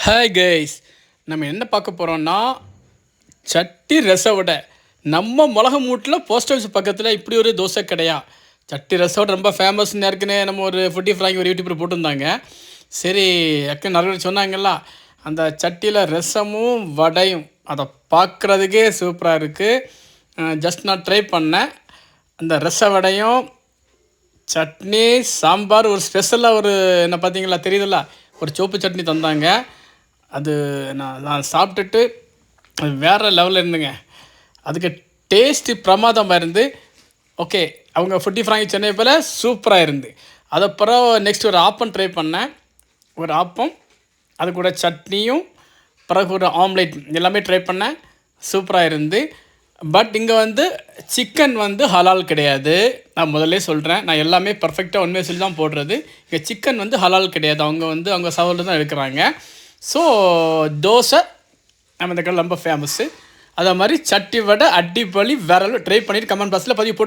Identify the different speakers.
Speaker 1: Hi guys, நம்ம என்ன பார்க்க போகிறோம்னா சட்டி ரசவடை. நம்ம மிளகு மூட்டில் போஸ்ட் ஆஃபீஸ் பக்கத்தில் இப்படி ஒரு தோசை கடையா. சட்டி ரசவடை ரொம்ப ஃபேமஸ்ன்னு ஏற்கனவே நம்ம ஒரு ஃபுட்டி ஃப்ராங்கி ஒரு யூடியூப்பில் போட்டிருந்தாங்க. சரி, ஏற்கனவே நிறைய பேர் சொன்னாங்கல்ல, அந்த சட்டியில் ரசமும் வடையும் அதை பார்க்குறதுக்கே சூப்பராக இருக்குது. ஜஸ்ட் நான் ட்ரை பண்ணேன். அந்த ரச வடையும் சட்னி சாம்பார் ஒரு ஸ்பெஷலாக ஒரு என்ன பார்த்தீங்களா, தெரியுதுல்ல, ஒரு சோப்பு சட்னி தந்தாங்க. அது நான் சாப்பிட்டுட்டு அது வேறு லெவலில் இருந்துங்க. அதுக்கு டேஸ்ட்டு பிரமாதமாக இருந்து. ஓகே, அவங்க ஃபுட்டி ஃப்ராங்கி சென்னை போல் சூப்பராக இருந்து. அதுக்கப்புறம் நெக்ஸ்ட் ஒரு ஆப்பம் ட்ரை பண்ணேன். ஒரு ஆப்பம், அது கூட சட்னியும், பிறகு ஒரு ஆம்லேட் எல்லாமே ட்ரை பண்ணேன். சூப்பராக இருந்து. பட் இங்கே வந்து சிக்கன் வந்து ஹலால் கிடையாது. நான் முதல்ல சொல்கிறேன், நான் எல்லாமே பர்ஃபெக்டாக உண்மையை சொல்லி தான் போடுறது. இங்கே சிக்கன் வந்து ஹலால் கிடையாது. அவங்க சவாலில் தான் எடுக்கிறாங்க. ஸோ தோசை நம்ம இந்த கடையில் ரொம்ப ஃபேமஸ்ஸு. அதே மாதிரி சட்டி வடை அடிப்பொலி வேற ட்ரை பண்ணிவிட்டு கமெண்ட் பாக்ஸில் பதிவு போட்டு